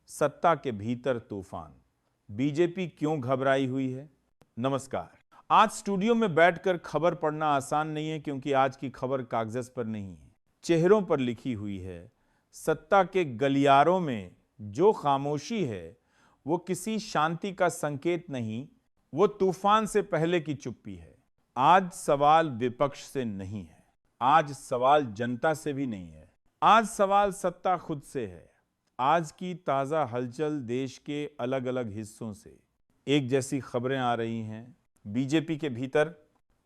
सत्ता के भीतर तूफान, बीजेपी क्यों घबराई हुई है। नमस्कार। आज स्टूडियो में बैठकर खबर पढ़ना आसान नहीं है, क्योंकि आज की खबर कागज पर नहीं है, चेहरों पर लिखी हुई है। सत्ता के गलियारों में जो खामोशी है वो किसी शांति का संकेत नहीं, वो तूफान से पहले की चुप्पी है। आज सवाल विपक्ष से नहीं है, आज सवाल जनता से भी नहीं है, आज सवाल सत्ता खुद से है। आज की ताजा हलचल देश के अलग अलग हिस्सों से एक जैसी खबरें आ रही हैं। बीजेपी के भीतर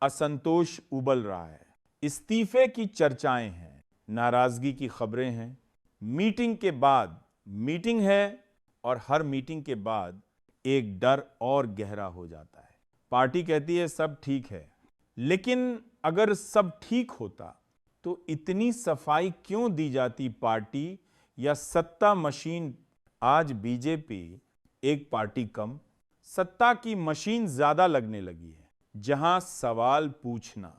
असंतोष उबल रहा है, इस्तीफे की चर्चाएं हैं, नाराजगी की खबरें हैं। मीटिंग के बाद मीटिंग है और हर मीटिंग के बाद एक डर और गहरा हो जाता है। पार्टी कहती है सब ठीक है, लेकिन अगर सब ठीक होता तो इतनी सफाई क्यों दी जाती पार्टी या सत्ता मशीन। आज बीजेपी एक पार्टी कम, सत्ता की मशीन ज्यादा लगने लगी है। जहां सवाल पूछना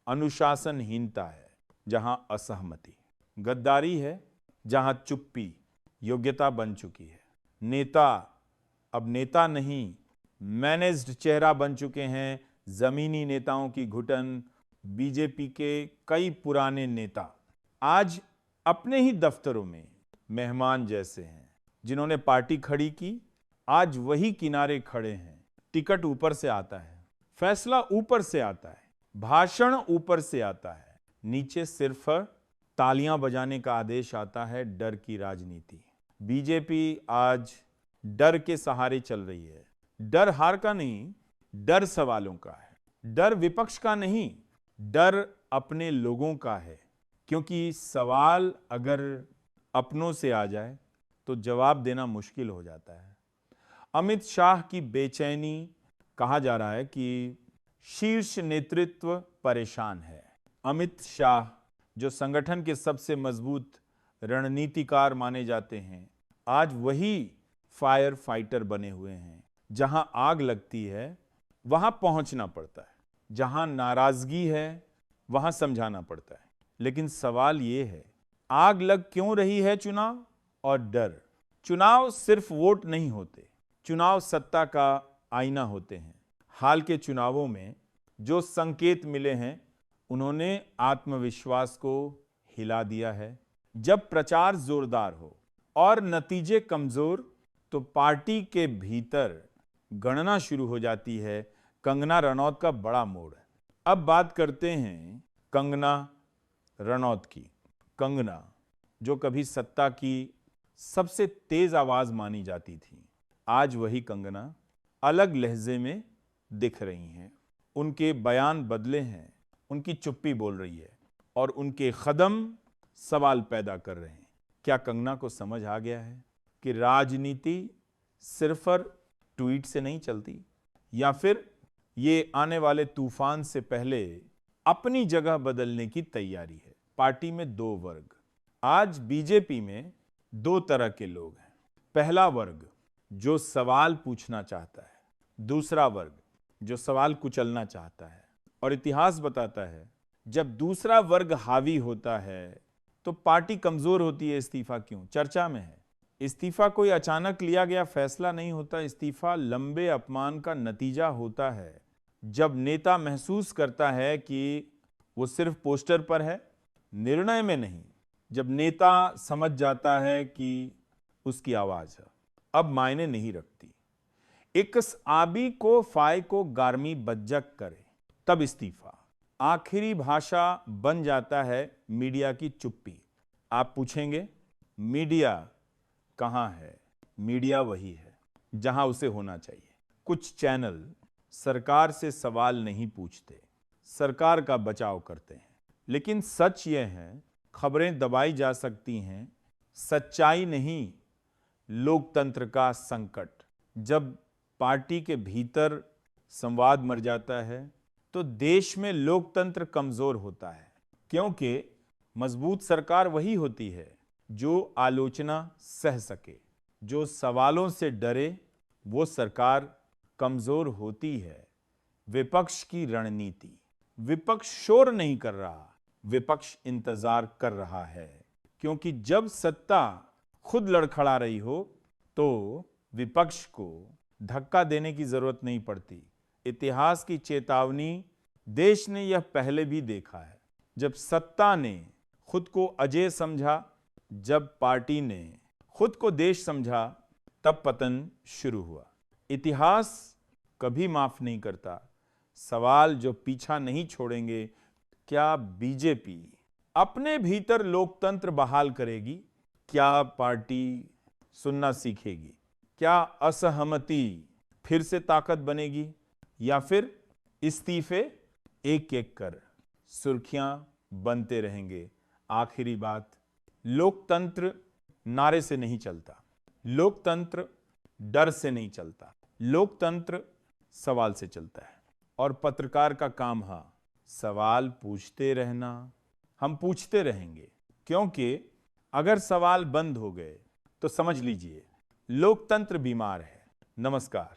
अनुशासनहीनता है, जहां असहमति गद्दारी है, जहां चुप्पी योग्यता बन चुकी है। नेता अब नेता नहीं, मैनेज्ड चेहरा बन चुके हैं। जमीनी नेताओं की घुटन। बीजेपी के कई पुराने नेता आज अपने ही दफ्तरों में मेहमान जैसे हैं। जिन्होंने पार्टी खड़ी की, आज वही किनारे खड़े हैं। टिकट ऊपर से आता है, फैसला ऊपर से आता है, भाषण ऊपर से आता है, नीचे सिर्फ तालियां बजाने का आदेश आता है। डर की राजनीति। बीजेपी आज डर के सहारे चल रही है। डर हार का नहीं, डर सवालों का है। डर विपक्ष का नहीं, डर अपने लोगों का है। क्योंकि सवाल अगर अपनों से आ जाए तो जवाब देना मुश्किल हो जाता है। अमित शाह की बेचैनी, कहा जा रहा है कि शीर्ष नेतृत्व परेशान है। अमित शाह जो संगठन के सबसे मजबूत रणनीतिकार माने जाते हैं, आज वही फायर फाइटर बने हुए हैं। जहां आग लगती है वहां पहुंचना पड़ता है, जहां नाराजगी है वहां समझाना पड़ता है। लेकिन सवाल यह है, आग लग क्यों रही है चुनाव और डर। चुनाव सिर्फ वोट नहीं होते, चुनाव सत्ता का आईना होते हैं। हाल के चुनावों में जो संकेत मिले हैं, उन्होंने आत्मविश्वास को हिला दिया है। जब प्रचार जोरदार हो और नतीजे कमजोर, तो पार्टी के भीतर गणना शुरू हो जाती है। कंगना रनौत का बड़ा मोड़ है। अब बात करते हैं कंगना रनौत की। कंगना जो कभी सत्ता की सबसे तेज आवाज मानी जाती थी, आज वही कंगना अलग लहजे में दिख रही हैं। उनके बयान बदले हैं, उनकी चुप्पी बोल रही है और उनके कदम सवाल पैदा कर रहे हैं। क्या कंगना को समझ आ गया है कि राजनीति सिर्फ ट्वीट से नहीं चलती, या फिर ये आने वाले तूफान से पहले अपनी जगह बदलने की तैयारी है। पार्टी में दो वर्ग। आज बीजेपी में दो तरह के लोग हैं। पहला वर्ग जो सवाल पूछना चाहता है, दूसरा वर्ग जो सवाल कुचलना चाहता है। और इतिहास बताता है, जब दूसरा वर्ग हावी होता है तो पार्टी कमजोर होती है। इस्तीफा क्यों चर्चा में है। इस्तीफा कोई अचानक लिया गया फैसला नहीं होता। इस्तीफा लंबे अपमान का नतीजा होता है। जब नेता महसूस करता है कि वो सिर्फ पोस्टर पर है, निर्णय में नहीं। जब नेता समझ जाता है कि उसकी आवाज अब मायने नहीं रखती। इक्स आबी को फाय को गारमी बज्जक करे, तब इस्तीफा। आखिरी भाषा बन जाता है मीडिया की चुप्पी। आप पूछेंगे मीडिया कहां है। मीडिया वही है जहां उसे होना चाहिए। कुछ चैनल सरकार से सवाल नहीं पूछते, सरकार का बचाव करते हैं। लेकिन सच यह है, खबरें दबाई जा सकती हैं, सच्चाई नहीं लोकतंत्र का संकट। जब पार्टी के भीतर संवाद मर जाता है तो देश में लोकतंत्र कमजोर होता है। क्योंकि मजबूत सरकार वही होती है जो आलोचना सह सके, जो सवालों से डरे। वो सरकार कमजोर होती है। विपक्ष की रणनीति। विपक्ष शोर नहीं कर रहा, विपक्ष इंतजार कर रहा है। क्योंकि जब सत्ता खुद लड़खड़ा रही हो तो विपक्ष को धक्का देने की जरूरत नहीं पड़ती। इतिहास की चेतावनी देश ने यह पहले भी देखा है। जब सत्ता ने खुद को अजेय समझा, जब पार्टी ने खुद को देश समझा, तब पतन शुरू हुआ। इतिहास कभी माफ नहीं करता। सवाल जो पीछा नहीं छोड़ेंगे, क्या बीजेपी अपने भीतर लोकतंत्र बहाल करेगी? क्या पार्टी सुनना सीखेगी? क्या असहमति फिर से ताकत बनेगी? या फिर इस्तीफे एक एक कर सुर्खियां बनते रहेंगे? आखिरी बात, लोकतंत्र नारे से नहीं चलता, लोकतंत्र डर से नहीं चलता, लोकतंत्र सवाल से चलता है। और पत्रकार का काम है सवाल पूछते रहना। हम पूछते रहेंगे, क्योंकि अगर सवाल बंद हो गए तो समझ लीजिए लोकतंत्र बीमार है। नमस्कार।